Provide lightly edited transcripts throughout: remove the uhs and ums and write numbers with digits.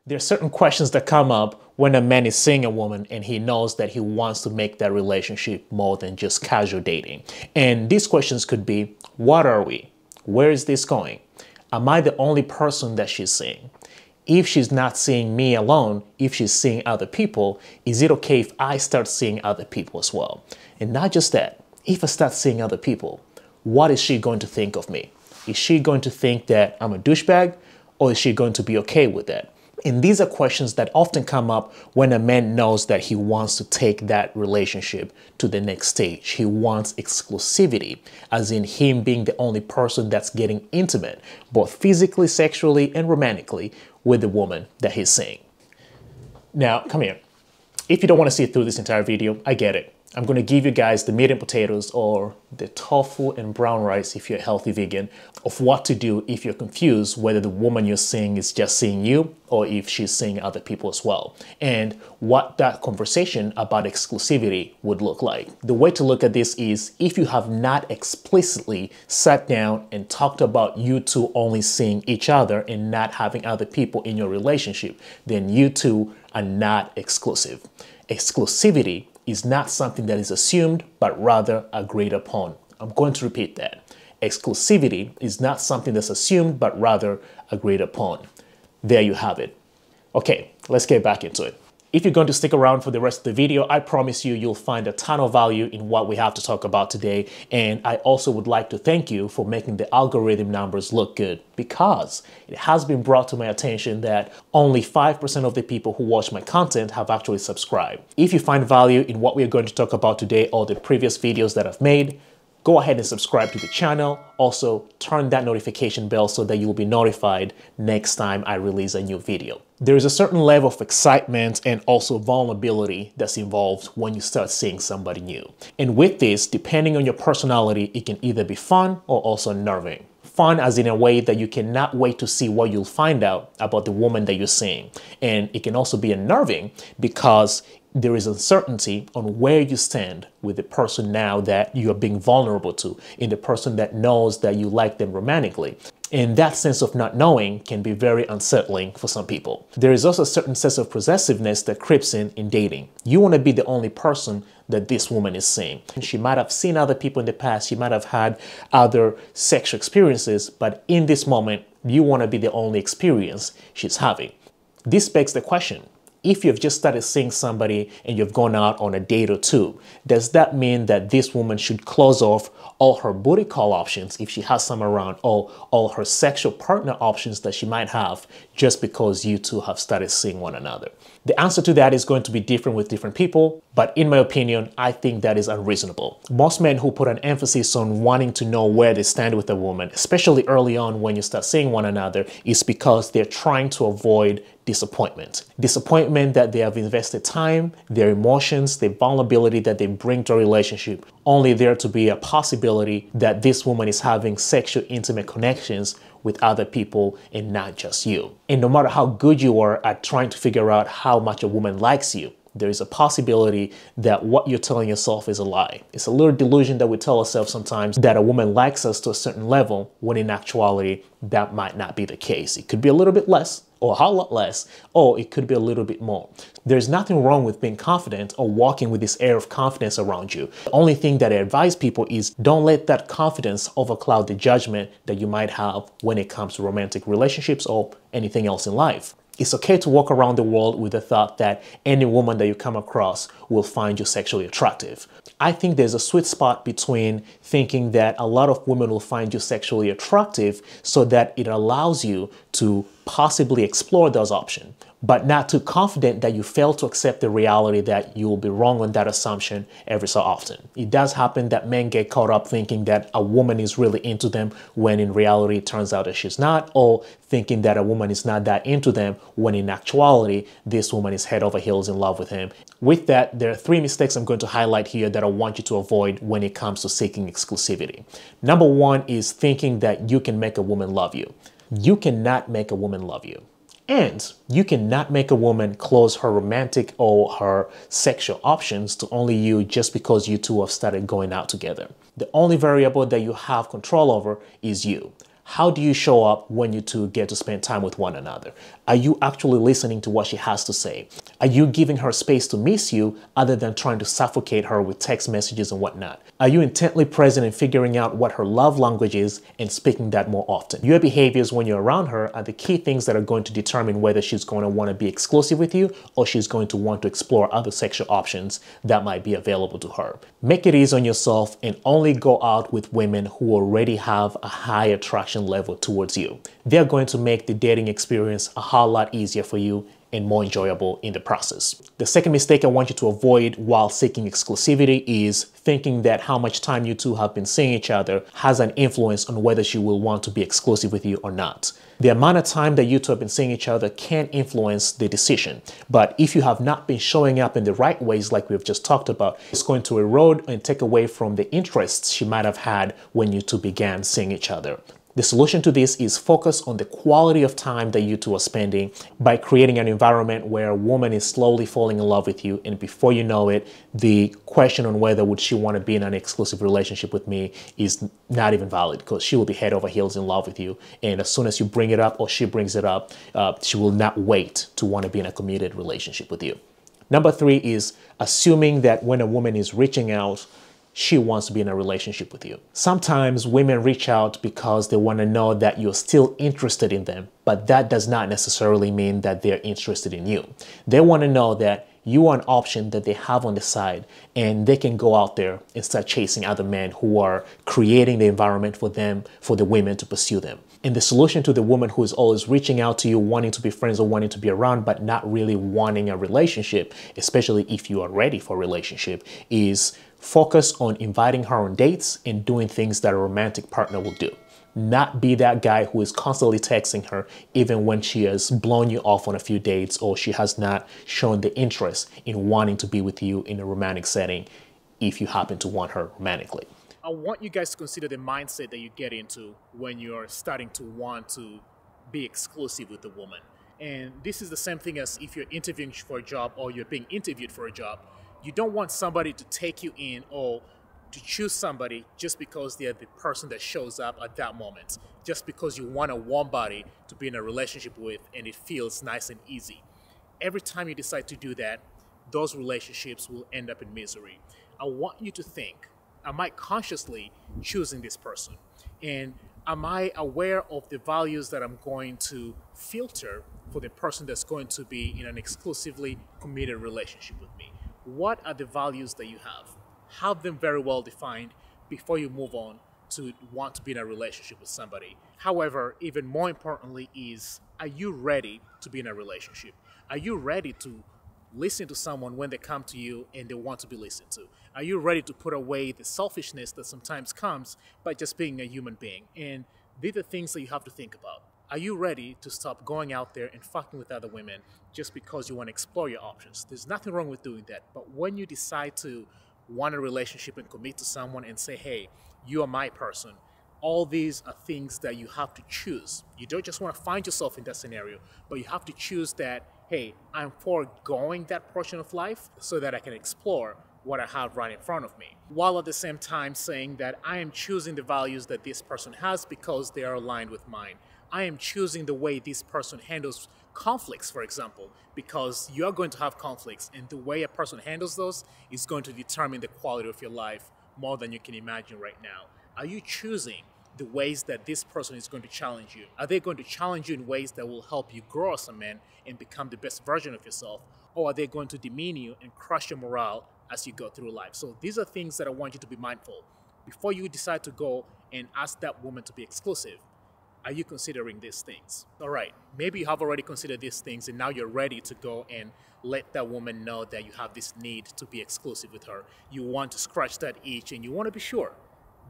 There are certain questions that come up when a man is seeing a woman and he knows that he wants to make that relationship more than just casual dating. And these questions could be, what are we? Where is this going? Am I the only person that she's seeing? If she's not seeing me alone, if she's seeing other people, is it okay if I start seeing other people as well? And not just that, if I start seeing other people, what is she going to think of me? Is she going to think that I'm a douchebag, or is she going to be okay with that? And these are questions that often come up when a man knows that he wants to take that relationship to the next stage. He wants exclusivity, as in him being the only person that's getting intimate, both physically, sexually, and romantically with the woman that he's seeing. Now, come here. If you don't want to see through this entire video, I get it. I'm going to give you guys the meat and potatoes, or the tofu and brown rice if you're a healthy vegan, of what to do if you're confused whether the woman you're seeing is just seeing you or if she's seeing other people as well, and what that conversation about exclusivity would look like. The way to look at this is, if you have not explicitly sat down and talked about you two only seeing each other and not having other people in your relationship, then you two are not exclusive. Exclusivity is not something that is assumed, but rather agreed upon. I'm going to repeat that. Exclusivity is not something that's assumed, but rather agreed upon. There you have it. Okay, let's get back into it. If you're going to stick around for the rest of the video, I promise you'll find a ton of value in what we have to talk about today. And I also would like to thank you for making the algorithm numbers look good, because it has been brought to my attention that only 5% of the people who watch my content have actually subscribed. If you find value in what we are going to talk about today or the previous videos that I've made, go ahead and subscribe to the channel. Also, turn that notification bell so that you'll be notified next time I release a new video. There is a certain level of excitement and also vulnerability that's involved when you start seeing somebody new. And with this, depending on your personality, it can either be fun or also unnerving. Fun as in a way that you cannot wait to see what you'll find out about the woman that you're seeing. And it can also be unnerving because there is uncertainty on where you stand with the person now that you are being vulnerable to, in the person that knows that you like them romantically. And that sense of not knowing can be very unsettling for some people. There is also a certain sense of possessiveness that creeps in dating. You want to be the only person that this woman is seeing. She might have seen other people in the past, she might have had other sexual experiences, but in this moment, you want to be the only experience she's having. This begs the question, if you've just started seeing somebody and you've gone out on a date or two, does that mean that this woman should close off all her booty call options if she has some around, or all her sexual partner options that she might have, just because you two have started seeing one another? The answer to that is going to be different with different people, but in my opinion, I think that is unreasonable. Most men who put an emphasis on wanting to know where they stand with a woman, especially early on when you start seeing one another, is because they're trying to avoid disappointment. Disappointment that they have invested time, their emotions, the vulnerability that they bring to a relationship, only there to be a possibility that this woman is having sexual intimate connections with other people and not just you. And no matter how good you are at trying to figure out how much a woman likes you, there is a possibility that what you're telling yourself is a lie. It's a little delusion that we tell ourselves sometimes that a woman likes us to a certain level, when in actuality, that might not be the case. It could be a little bit less, or a whole lot less, or it could be a little bit more. There's nothing wrong with being confident or walking with this air of confidence around you. The only thing that I advise people is, don't let that confidence overcloud the judgment that you might have when it comes to romantic relationships or anything else in life. It's okay to walk around the world with the thought that any woman that you come across will find you sexually attractive. I think there's a sweet spot between thinking that a lot of women will find you sexually attractive so that it allows you to possibly explore those options, but not too confident that you fail to accept the reality that you will be wrong on that assumption every so often. It does happen that men get caught up thinking that a woman is really into them when in reality it turns out that she's not, or thinking that a woman is not that into them when in actuality this woman is head over heels in love with him. With that, there are 3 mistakes I'm going to highlight here that I want you to avoid when it comes to seeking exclusivity. Number 1 is thinking that you can make a woman love you. You cannot make a woman love you. And you cannot make a woman close her romantic or her sexual options to only you just because you two have started going out together. The only variable that you have control over is you. How do you show up when you two get to spend time with one another? Are you actually listening to what she has to say? Are you giving her space to miss you other than trying to suffocate her with text messages and whatnot? Are you intently present and figuring out what her love language is and speaking that more often? Your behaviors when you're around her are the key things that are going to determine whether she's going to want to be exclusive with you or she's going to want to explore other sexual options that might be available to her. Make it easy on yourself and only go out with women who already have a high attraction level towards you. They're going to make the dating experience a whole lot easier for you and more enjoyable in the process. The second mistake I want you to avoid while seeking exclusivity is thinking that how much time you two have been seeing each other has an influence on whether she will want to be exclusive with you or not. The amount of time that you two have been seeing each other can influence the decision, but if you have not been showing up in the right ways like we've just talked about, it's going to erode and take away from the interests she might have had when you two began seeing each other. The solution to this is focus on the quality of time that you two are spending by creating an environment where a woman is slowly falling in love with you, and before you know it, the question on whether would she want to be in an exclusive relationship with me is not even valid, because she will be head over heels in love with you, and as soon as you bring it up or she brings it up, she will not wait to want to be in a committed relationship with you. Number 3 is assuming that when a woman is reaching out, she wants to be in a relationship with you. Sometimes women reach out because they want to know that you're still interested in them, but that does not necessarily mean that they're interested in you. They want to know that you are an option that they have on the side, and they can go out there and start chasing other men who are creating the environment for them, for the women to pursue them. And the solution to the woman who is always reaching out to you, wanting to be friends or wanting to be around, but not really wanting a relationship, especially if you are ready for a relationship, is focus on inviting her on dates and doing things that a romantic partner will do. Not be that guy who is constantly texting her even when she has blown you off on a few dates or she has not shown the interest in wanting to be with you in a romantic setting if you happen to want her romantically. I want you guys to consider the mindset that you get into when you're starting to want to be exclusive with a woman. And this is the same thing as if you're interviewing for a job or you're being interviewed for a job. You don't want somebody to take you in or to choose somebody just because they're the person that shows up at that moment, just because you want a warm body to be in a relationship with and it feels nice and easy. Every time you decide to do that, those relationships will end up in misery. I want you to think, am I consciously choosing this person? And am I aware of the values that I'm going to filter for the person that's going to be in an exclusively committed relationship with me? What are the values that you have? Have them very well defined before you move on to want to be in a relationship with somebody. However, even more importantly is, are you ready to be in a relationship? Are you ready to listen to someone when they come to you and they want to be listened to? Are you ready to put away the selfishness that sometimes comes by just being a human being? And these are things that you have to think about. Are you ready to stop going out there and fucking with other women just because you want to explore your options? There's nothing wrong with doing that. But when you decide to want a relationship and commit to someone and say, hey, you are my person, all these are things that you have to choose. You don't just want to find yourself in that scenario, but you have to choose that, hey, I'm foregoing that portion of life so that I can explore what I have right in front of me, while at the same time saying that I am choosing the values that this person has because they are aligned with mine. I am choosing the way this person handles conflicts, for example, because you're going to have conflicts, and the way a person handles those is going to determine the quality of your life more than you can imagine right now. Are you choosing the ways that this person is going to challenge you? Are they going to challenge you in ways that will help you grow as a man and become the best version of yourself? Or are they going to demean you and crush your morale as you go through life? So these are things that I want you to be mindful. Before you decide to go and ask that woman to be exclusive, are you considering these things? All right, maybe you have already considered these things and now you're ready to go and let that woman know that you have this need to be exclusive with her. You want to scratch that itch and you want to be sure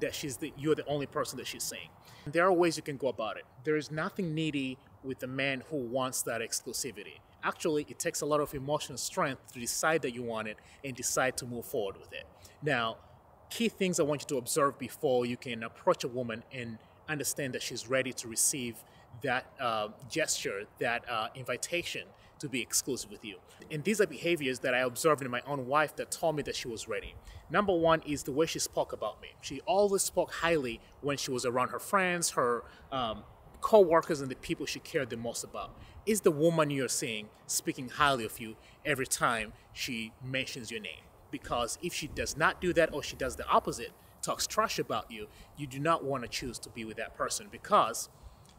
that you're the only person that she's seeing. There are ways you can go about it. There is nothing needy with a man who wants that exclusivity. Actually, it takes a lot of emotional strength to decide that you want it and decide to move forward with it. Now, key things I want you to observe before you can approach a woman and understand that she's ready to receive that gesture, that invitation to be exclusive with you. And these are behaviors that I observed in my own wife that told me that she was ready. Number one is the way she spoke about me. She always spoke highly when she was around her friends, her co-workers, and the people she cared the most about. Is the woman you're seeing speaking highly of you every time she mentions your name? Because if she does not do that, or she does the opposite, talks trash about you, you do not want to choose to be with that person, because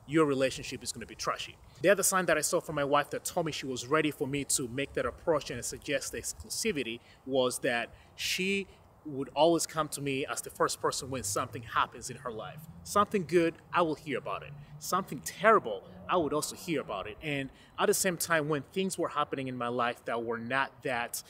your relationship is going to be trashy. The other sign that I saw from my wife that told me she was ready for me to make that approach and suggest the exclusivity was that she would always come to me as the first person when something happens in her life. Something good, I will hear about it. Something terrible, I would also hear about it. And at the same time, when things were happening in my life that were not that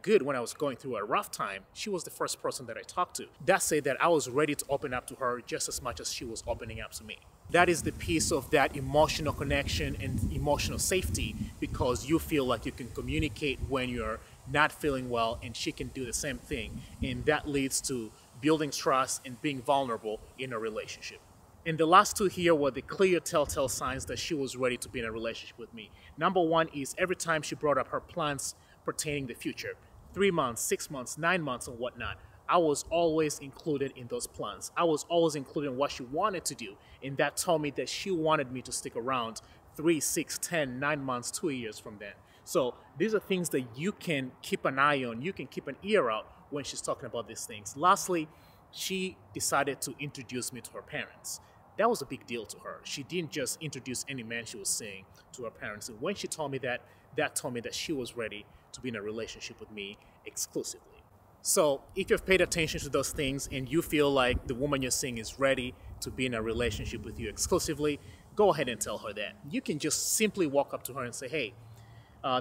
good, when I was going through a rough time, she was the first person that I talked to. That said that I was ready to open up to her just as much as she was opening up to me. That is the piece of that emotional connection and emotional safety, because you feel like you can communicate when you're not feeling well, and she can do the same thing. And that leads to building trust and being vulnerable in a relationship. And the last two here were the clear telltale signs that she was ready to be in a relationship with me. Number one is every time she brought up her plans pertaining to the future, 3 months, 6 months, 9 months, and whatnot, I was always included in those plans. I was always included in what she wanted to do. And that told me that she wanted me to stick around 3, 6, 10, 9 months, 2 years from then. So these are things that you can keep an eye on. You can keep an ear out when she's talking about these things. Lastly, she decided to introduce me to her parents. That was a big deal to her. She didn't just introduce any man she was seeing to her parents. And when she told me that, that told me that she was ready to be in a relationship with me exclusively. So if you've paid attention to those things and you feel like the woman you're seeing is ready to be in a relationship with you exclusively, go ahead and tell her that. You can just simply walk up to her and say, hey,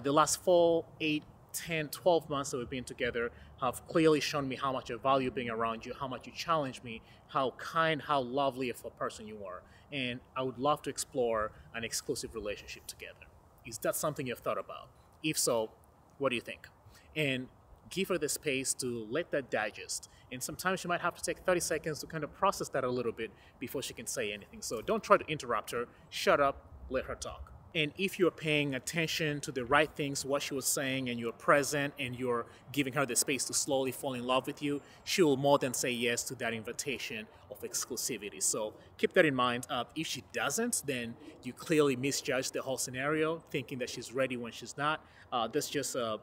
the last 4, 8, 10, 12 months that we've been together have clearly shown me how much I value being around you, how much you challenge me, how kind, how lovely of a person you are. And I would love to explore an exclusive relationship together. Is that something you've thought about? If so, what do you think? And give her the space to let that digest. And sometimes you might have to take 30 seconds to kind of process that a little bit before she can say anything. So don't try to interrupt her. Shut up, let her talk. And if you're paying attention to the right things, what she was saying, and you're present and you're giving her the space to slowly fall in love with you, she will more than say yes to that invitation of exclusivity. So keep that in mind. If she doesn't, then you clearly misjudged the whole scenario, thinking that she's ready when she's not. That's just a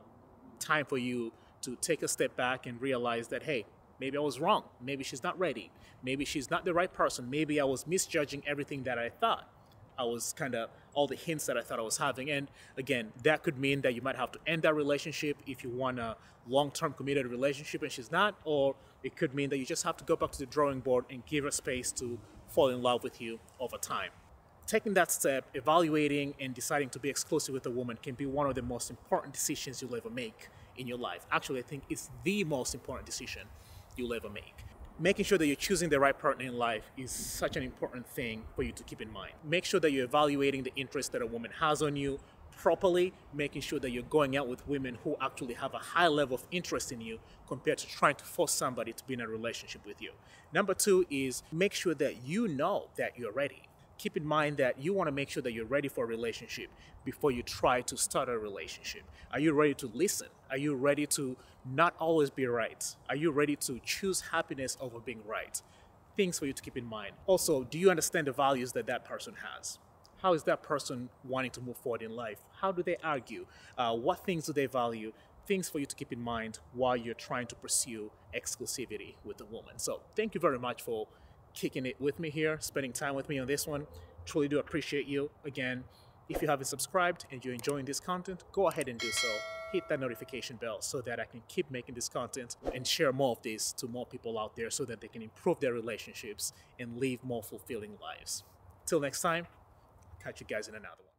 time for you to take a step back and realize that, hey, maybe I was wrong. Maybe she's not ready. Maybe she's not the right person. Maybe I was misjudging everything that I thought. I was kind of all the hints that I thought I was having. And again, that could mean that you might have to end that relationship if you want a long-term committed relationship and she's not, or it could mean that you just have to go back to the drawing board and give her space to fall in love with you over time. Taking that step, evaluating and deciding to be exclusive with a woman can be one of the most important decisions you'll ever make in your life. Actually, I think it's the most important decision you'll ever make. Making sure that you're choosing the right partner in life is such an important thing for you to keep in mind. Make sure that you're evaluating the interest that a woman has on you properly, making sure that you're going out with women who actually have a high level of interest in you compared to trying to force somebody to be in a relationship with you. Number 2 is make sure that you know that you're ready. Keep in mind that you want to make sure that you're ready for a relationship before you try to start a relationship. Are you ready to listen? Are you ready to not always be right? Are you ready to choose happiness over being right? Things for you to keep in mind. Also, do you understand the values that that person has? How is that person wanting to move forward in life? How do they argue? What things do they value? Things for you to keep in mind while you're trying to pursue exclusivity with a woman. So thank you very much for kicking it with me here, spending time with me on this one. Truly do appreciate you. Again, if you haven't subscribed and you're enjoying this content, go ahead and do so. Hit that notification bell so that I can keep making this content and share more of this to more people out there so that they can improve their relationships and live more fulfilling lives. Till next time, catch you guys in another one.